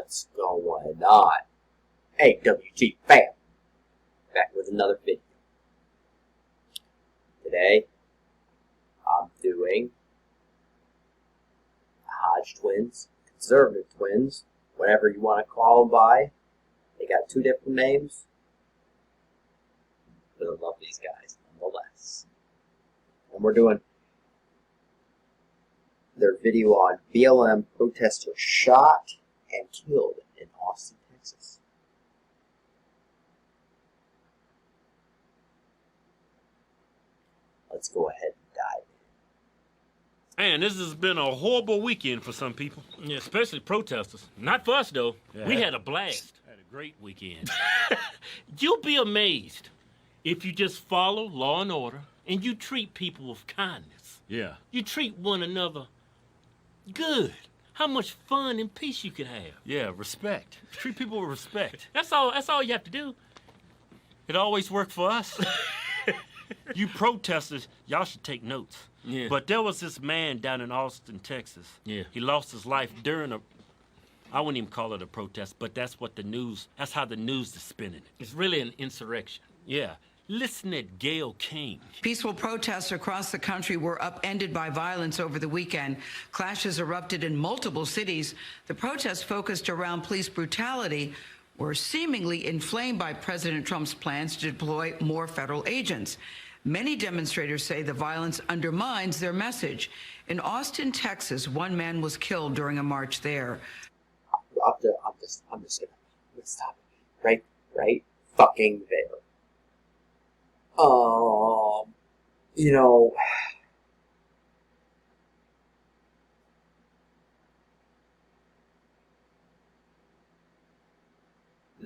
What's going on? AWGFAM, back with another video. Today, I'm doing Hodge twins, conservative twins, whatever you want to call them by. They got two different names, but I love these guys nonetheless. And we're doing their video on BLM protester shot and killed in Austin, Texas. Let's go ahead and dive in. Man, this has been a horrible weekend for some people. Yeah, especially protesters. Not for us, though. Yeah. We had a blast. Had a great weekend. You'll be amazed if you just follow law and order and you treat people with kindness. Yeah. You treat one another good. How much fun and peace you can have. Yeah, respect. Treat people with respect. That's all you have to do. It always worked for us. You protesters, y'all should take notes. Yeah. But there was this man down in Austin, Texas. Yeah. He lost his life during I wouldn't even call it a protest, but that's how the news is spinning it. It's really an insurrection. Yeah. Listen at Gayle King. Peaceful protests across the country were upended by violence over the weekend. Clashes erupted in multiple cities. The protests focused around police brutality were seemingly inflamed by President Trump's plans to deploy more federal agents. Many demonstrators say the violence undermines their message. In Austin, Texas, one man was killed during a march there. I'm just gonna stop it. Right fucking there. You know,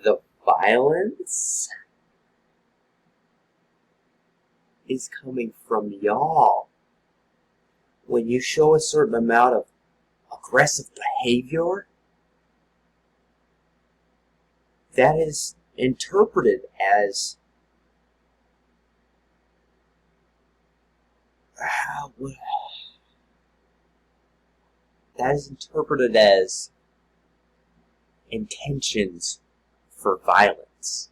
the violence is coming from y'all. When you show a certain amount of aggressive behavior, that is interpreted as intentions for violence.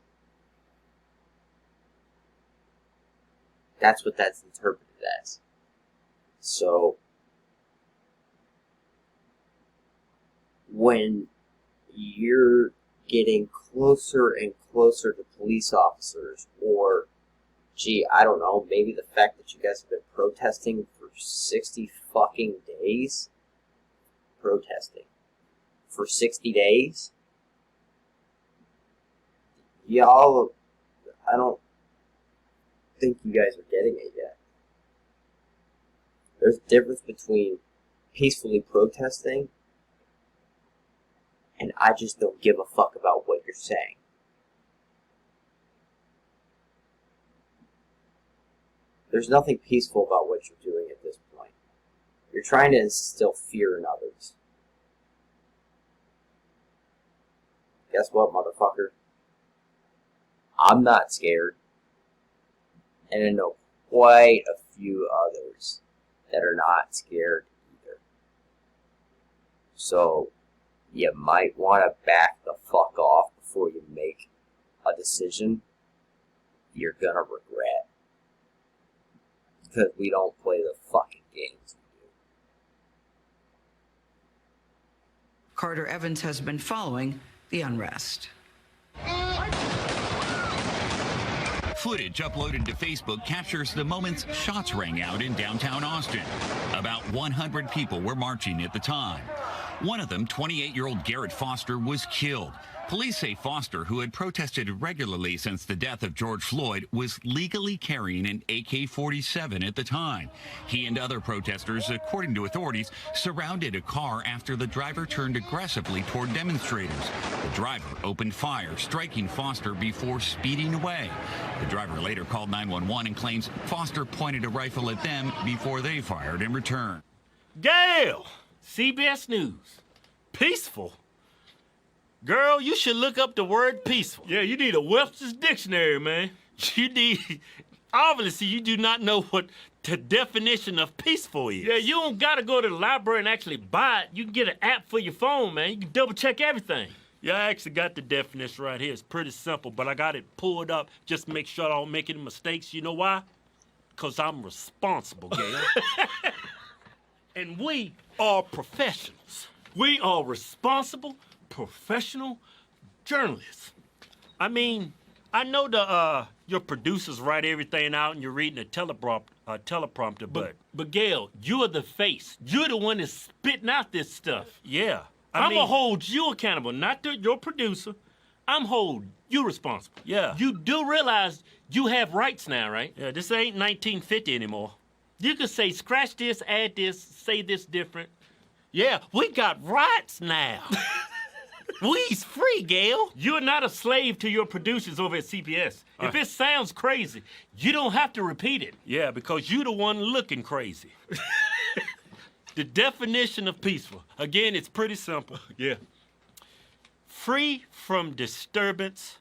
That's what that's interpreted as. So, when you're getting closer and closer to police officers, or, gee, I don't know, maybe the fact that you guys have been protesting for 60 fucking days? Protesting for 60 days? Y'all, I don't think you guys are getting it yet. There's a difference between peacefully protesting and I just don't give a fuck about what you're saying. There's nothing peaceful about what you're doing at this point. You're trying to instill fear in others. Guess what, motherfucker? I'm not scared. And I know quite a few others that are not scared either. So, you might want to back the fuck off before you make a decision you're gonna regret. Because we don't play the fucking games we do. Carter Evans has been following the unrest. Footage uploaded to Facebook captures the moments shots rang out in downtown Austin. About 100 people were marching at the time. One of them, 28-year-old Garrett Foster, was killed. Police say Foster, who had protested regularly since the death of George Floyd, was legally carrying an AK-47 at the time. He and other protesters, according to authorities, surrounded a car after the driver turned aggressively toward demonstrators. The driver opened fire, striking Foster before speeding away. The driver later called 911 and claims Foster pointed a rifle at them before they fired in return. Gayle, CBS News. Peaceful? Girl, you should look up the word peaceful. Yeah, you need a Webster's dictionary, man. You need Obviously, you do not know what the definition of peaceful is. Yeah, you don't got to go to the library and actually buy it. You can get an app for your phone, man. You can double check everything. Yeah, I actually got the definition right here. It's pretty simple, but I got it pulled up just to make sure I don't make any mistakes. You know why? Because I'm responsible, Gail. And we Are professionals. We are responsible, professional journalists. I mean, I know your producers write everything out and you're reading a teleprompter, But Gail, you're the face. You're the one that's spitting out this stuff. yeah. I'm mean, gonna hold you accountable, not your producer. I'm holding you responsible. Yeah. You do realize you have rights now, right? Yeah, this ain't 1950 anymore. You can say scratch this, add this, say this different. Yeah, we got rights now. We's free, Gail. You're not a slave to your producers over at CPS. If it sounds crazy, you don't have to repeat it. Yeah, because you the one looking crazy. The definition of peaceful, again, it's pretty simple. Yeah. Free from disturbance,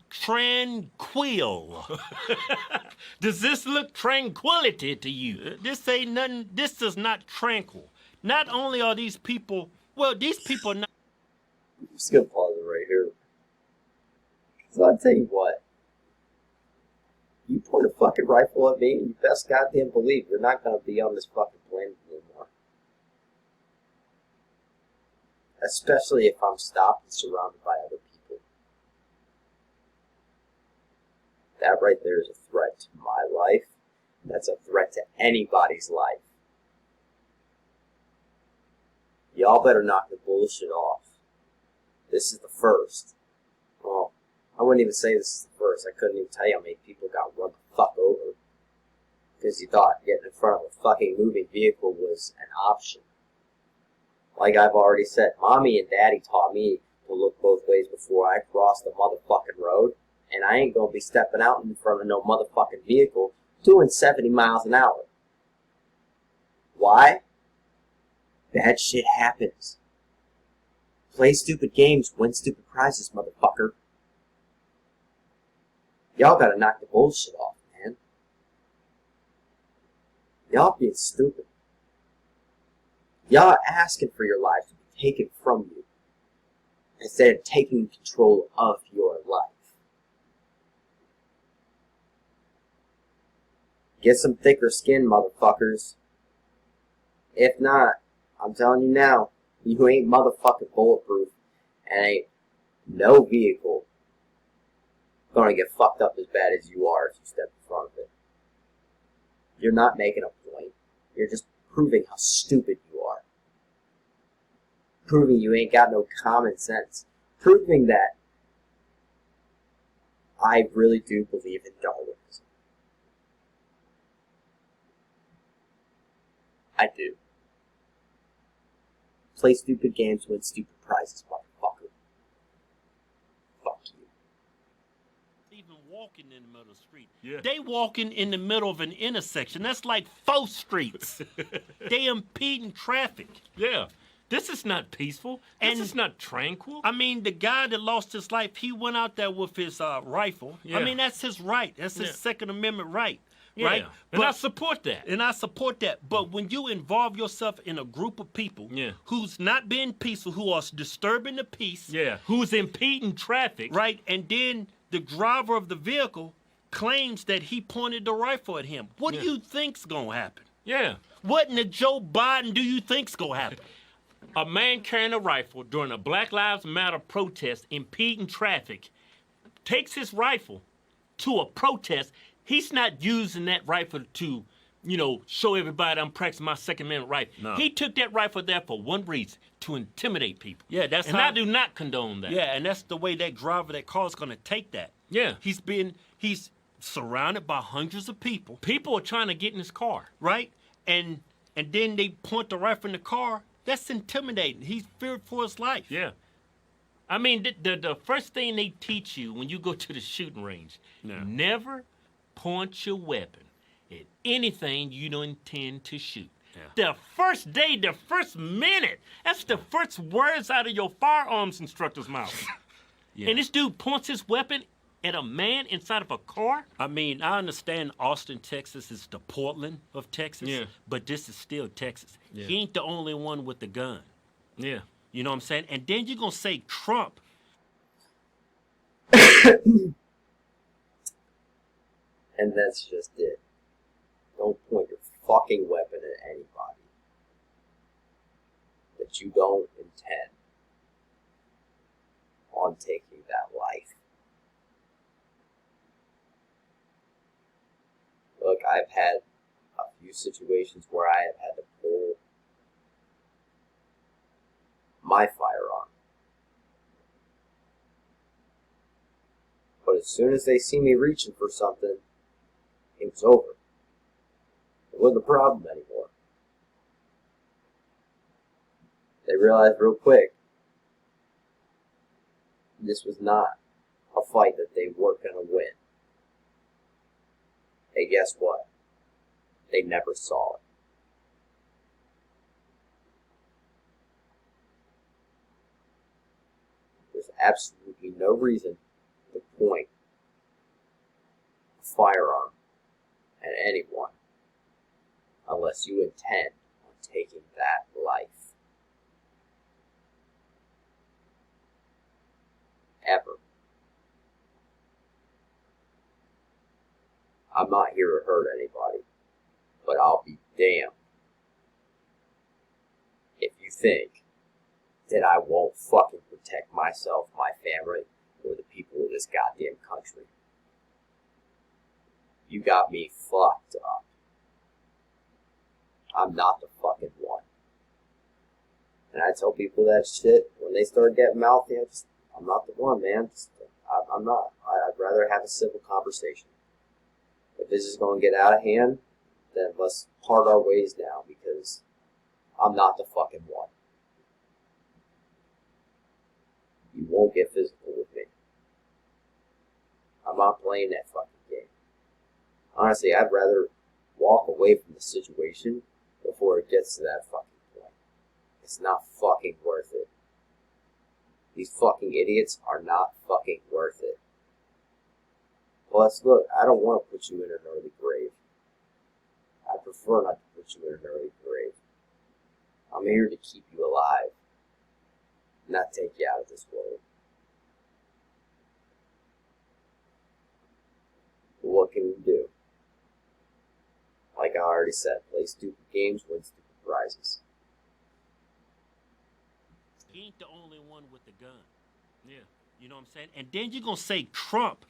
tranquil. Does this look tranquility to you? This ain't nothing, this is not tranquil. Not only are these people, well, these people are not. I'm just gonna pause it right here. So I'll tell you what. You point a fucking rifle at me, and you best goddamn believe you're not gonna be on this fucking planet anymore. Especially if I'm stopped and surrounded by other people. That right there is a threat to my life. That's a threat to anybody's life. Y'all better knock the bullshit off. This is the first. Well, I wouldn't even say this is the first. I couldn't even tell you how many people got run the fuck over. Because you thought getting in front of a fucking moving vehicle was an option. Like I've already said, Mommy and Daddy taught me to look both ways before I cross the motherfucking road. And I ain't gonna be stepping out in front of no motherfucking vehicle doing 70 miles an hour. Why? Bad shit happens. Play stupid games, win stupid prizes, motherfucker. Y'all gotta knock the bullshit off, man. Y'all being stupid. Y'all are asking for your life to be taken from you instead of taking control of your life. Get some thicker skin, motherfuckers. If not, I'm telling you now, you ain't motherfucking bulletproof, and ain't no vehicle gonna get fucked up as bad as you are if you step in front of it. You're not making a point. You're just proving how stupid you are. Proving you ain't got no common sense. Proving that I really do believe in Darwinism. I do. Play stupid games, win stupid prizes, motherfucker. Fuck you. Even walking in the middle of the street. Yeah. They walking in the middle of an intersection. That's like 4 streets. They impeding traffic. Yeah. This is not peaceful. And- This is not tranquil. I mean, the guy that lost his life, he went out there with his rifle. Yeah. I mean, that's his right. That's his Yeah. Second Amendment right. Yeah. Right? And I support that. And I support that. But when you involve yourself in a group of people Yeah. who's not being peaceful, who are disturbing the peace, Yeah. Who's impeding traffic. right? And then the driver of the vehicle claims that he pointed the rifle at him. What Yeah. do you think's gonna happen? Yeah. What in the Joe Biden do you think's gonna happen? A man carrying a rifle during a Black Lives Matter protest impeding traffic takes his rifle to a protest. He's not using that rifle to, show everybody I'm practicing my Second Amendment right. No. He took that rifle there for one reason, to intimidate people. Yeah, that's and how- I do not condone that. Yeah, and that's the way that driver of that car is gonna take that. Yeah. He's surrounded by hundreds of people, People are trying to get in his car. right? And then they point the rifle in the car. That's intimidating. He's feared for his life. Yeah. I mean, the first thing they teach you when you go to the shooting range, Yeah. never point your weapon at anything you don't intend to shoot. Yeah. The first day, the first minute, that's the first words out of your firearms instructor's mouth. Yeah. And this dude points his weapon at a man inside of a car? I mean, I understand Austin, Texas is the Portland of Texas, Yeah. but this is still Texas. Yeah. He ain't the only one with the gun. Yeah. You know what I'm saying? And then you're going to say Trump. And that's just it. Don't point your fucking weapon at anybody that you don't intend on taking that life. Look, I've had a few situations where I have had to pull my firearm. But as soon as they see me reaching for something, it was over. It wasn't a problem anymore. They realized real quick this was not a fight that they weren't going to win. Hey, guess what? They never saw it. There's absolutely no reason to point a firearm at anyone unless you intend on taking that life. Ever. I'm not here to hurt anybody, but I'll be damned if you think that I won't fucking protect myself, my family, or the people of this goddamn country. You got me fucked up. I'm not the fucking one. And I tell people that shit when they start getting mouthy. I'm not the one, man. I'm not. I'd rather have a civil conversation. If this is going to get out of hand, then let's part our ways now, because I'm not the fucking one. You won't get physical with me. I'm not playing that fucking game. Honestly, I'd rather walk away from the situation before it gets to that fucking point. It's not fucking worth it. These fucking idiots are not fucking worth it. Plus, look, I don't want to put you in an early grave. I prefer not to put you in an early grave. I'm here to keep you alive, not take you out of this world. But what can we do? Like I already said, play stupid games, win stupid prizes. He ain't the only one with the gun. Yeah. You know what I'm saying? And then you're going to say Trump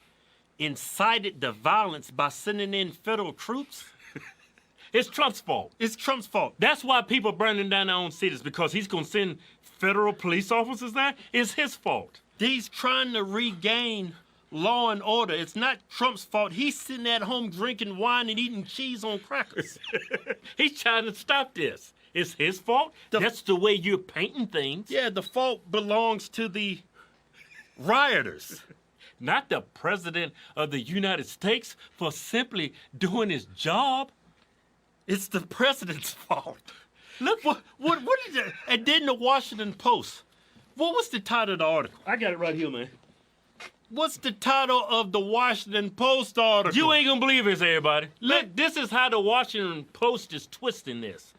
incited the violence by sending in federal troops? It's Trump's fault. It's Trump's fault. That's why people are burning down their own cities, because he's going to send federal police officers there. It's his fault. He's trying to regain law and order. It's not Trump's fault. He's sitting at home drinking wine and eating cheese on crackers. He's trying to stop this. It's his fault. That's the way you're painting things. Yeah, the fault belongs to the rioters. Not the president of the United States for simply doing his job. It's the president's fault. Look, what is it? And then the Washington Post. What was the title of the article? I got it right here, man. What's the title of the Washington Post article? You ain't gonna believe this, everybody. Look, this is how the Washington Post is twisting this.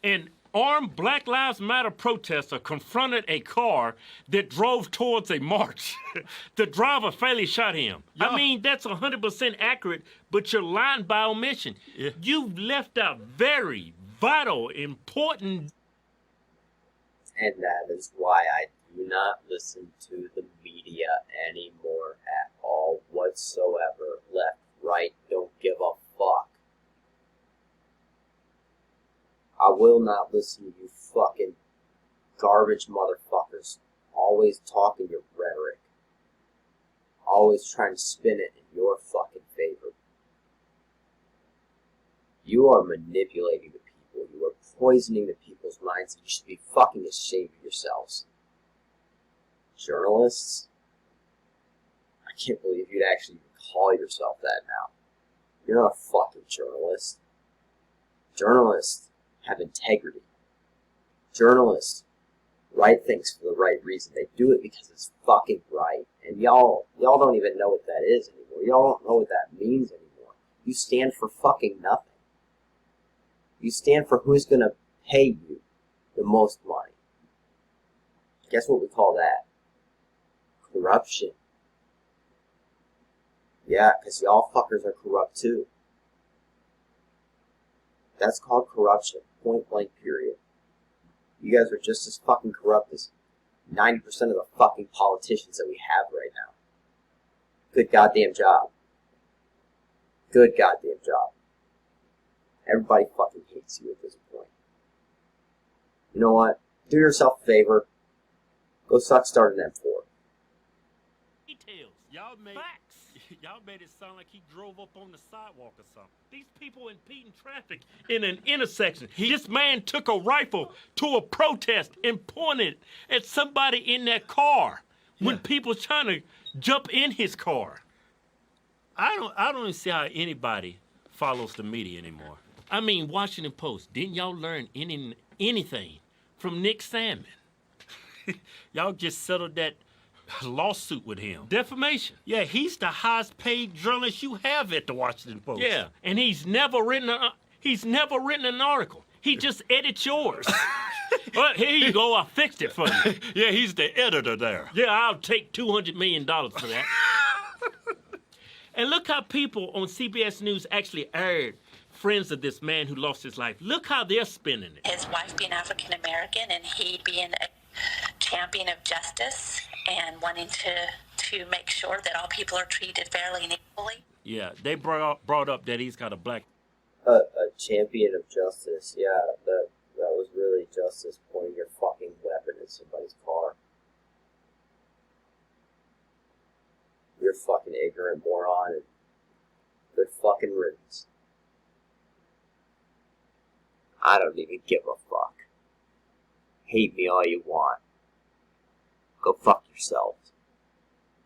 An armed Black Lives Matter protester confronted a car that drove towards a march. The driver fatally shot him. Yeah. I mean, that's 100% accurate, but you're lying by omission. Yeah. You've left out very vital, important. And that is why I do not listen to the media anymore at all whatsoever. Left, right, don't give a fuck. I will not listen to you fucking garbage motherfuckers always talking your rhetoric. Always trying to spin it in your fucking favor. You are manipulating the people. You are poisoning the people's minds. You should be fucking ashamed of yourselves. Journalists? I can't believe you'd actually call yourself that now. You're not a fucking journalist. Journalists have integrity. Journalists write things for the right reason. They do it because it's fucking right. And and y'all don't even know what that is anymore. Y'all don't know what that means anymore. You stand for fucking nothing. You stand for who's gonna pay you the most money. Guess what we call that? Corruption. Yeah, because y'all fuckers are corrupt too. That's called corruption. Point blank period. You guys are just as fucking corrupt as 90% of the fucking politicians that we have right now. Good goddamn job. Good goddamn job. Everybody fucking hates you at this point. You know what? Do yourself a favor. Go suck start an M4. Details. Y'all made it sound like he drove up on the sidewalk or something. These people impeding traffic in an intersection. This man took a rifle to a protest and pointed at somebody in that car when people trying to jump in his car. I don't even see how anybody follows the media anymore. I mean, Washington Post, didn't y'all learn anything from Nick Salmon? Y'all just settled that lawsuit with him. Defamation. Yeah, he's the highest paid journalist you have at the Washington Post. Yeah, and he's never written an article. He just edits yours. Well, here you go. I fixed it for you. Yeah, he's the editor there. Yeah, I'll take $200 million for that. And look how people on CBS News actually aired friends of this man who lost his life. Look how they're spinning it. His wife being African American and he being a champion of justice and wanting to make sure that all people are treated fairly and equally. Yeah, they brought up that he's got a black... A champion of justice, yeah, that was really justice, pointing your fucking weapon at somebody's car. You're fucking ignorant moron, and good fucking riddance. I don't even give a fuck. Hate me all you want. Go fuck yourselves.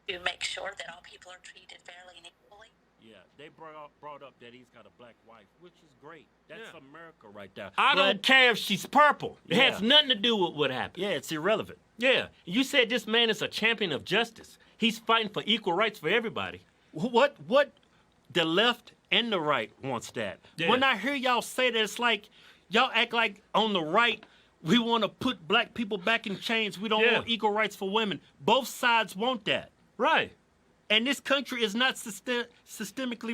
To make sure that all people are treated fairly and equally. Yeah, they brought up that he's got a black wife, which is great. That's America right there. I don't care if she's purple. It has nothing to do with what happened. Yeah, it's irrelevant. Yeah, you said this man is a champion of justice. He's fighting for equal rights for everybody. What the left and the right wants that. Yeah. When I hear y'all say that, it's like y'all act like on the right we want to put black people back in chains. We don't want equal rights for women. Both sides want that. Right. And this country is not systemically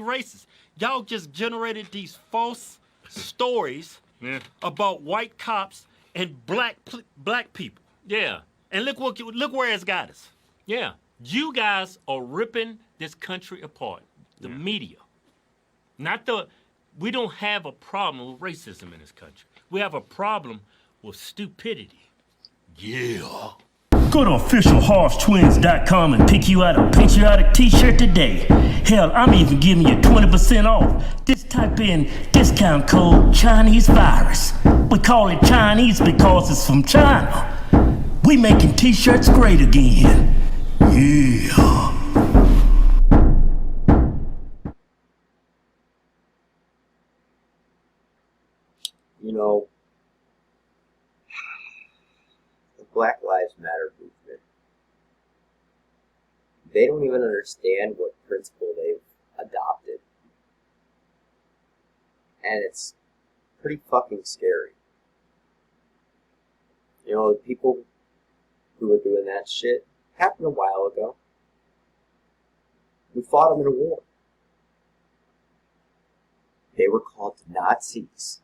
racist. Y'all just generated these false stories about white cops and black people. Yeah. And look where it's got us. Yeah. You guys are ripping this country apart. The media. We don't have a problem with racism in this country. We have a problem with stupidity. Yeah. Go to officialhorsetwins.com and pick you out a patriotic t-shirt today. Hell, I'm even giving you 20% off. Just type in discount code Chinese virus. We call it Chinese because it's from China. We making t-shirts great again. Yeah. You know, the Black Lives Matter movement, they don't even understand what principle they've adopted. And it's pretty fucking scary. You know, the people who were doing that shit happened a while ago. We fought them in a war. They were called Nazis.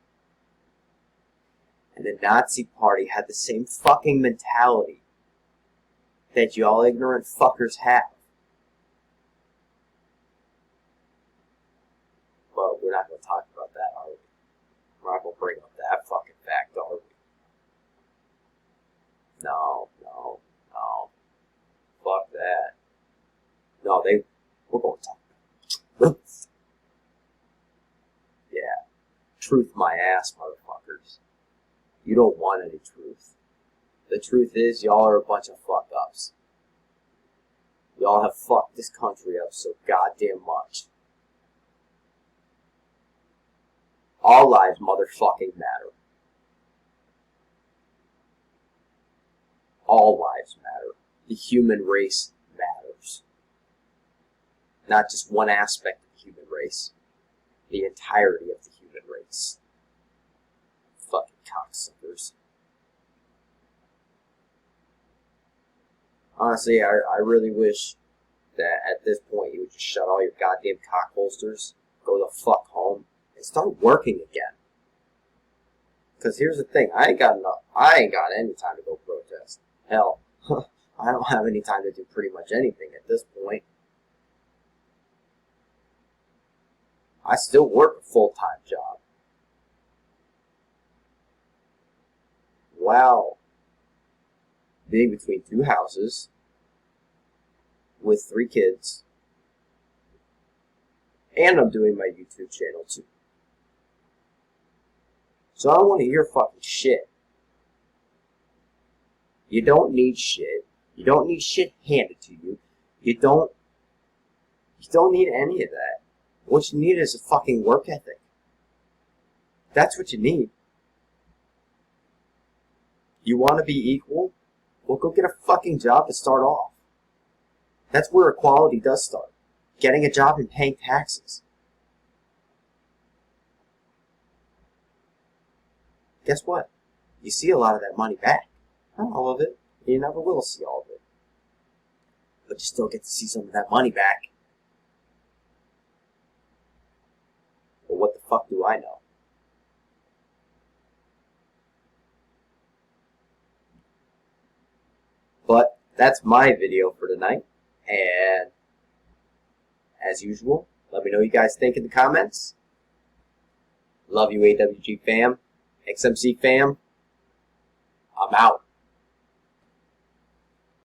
And the Nazi party had the same fucking mentality that y'all ignorant fuckers have. Well, we're not going to talk about that, are we? We're not going to bring up that fucking fact, are we? No. Fuck that. No, we're going to talk about truth. Yeah. Truth my ass, motherfuckers. You don't want any truth. The truth is, y'all are a bunch of fuck-ups. Y'all have fucked this country up so goddamn much. All lives motherfucking matter. All lives matter. The human race matters. not just one aspect of the human race. The entirety of the human race. Fucking cocksuckers. Honestly, I really wish that at this point you would just shut all your goddamn cock holsters, go the fuck home, and start working again. Because here's the thing, I ain't got any time to go protest. Hell, I don't have any time to do pretty much anything at this point. I still work a full-time job. Wow. Being between 2 houses, with 3 kids, and I'm doing my YouTube channel too. So I don't want to hear fucking shit. You don't need shit. You don't need shit handed to you. You don't need any of that. What you need is a fucking work ethic. That's what you need. You want to be equal? Well, go get a fucking job to start off. That's where equality does start. Getting a job and paying taxes. Guess what? You see a lot of that money back. Not all of it. You never will see all of it. But you still get to see some of that money back. But what the fuck do I know? But that's my video for tonight. And as usual, let me know what you guys think in the comments. Love you, AWGFAM. XMCFAM. I'm out.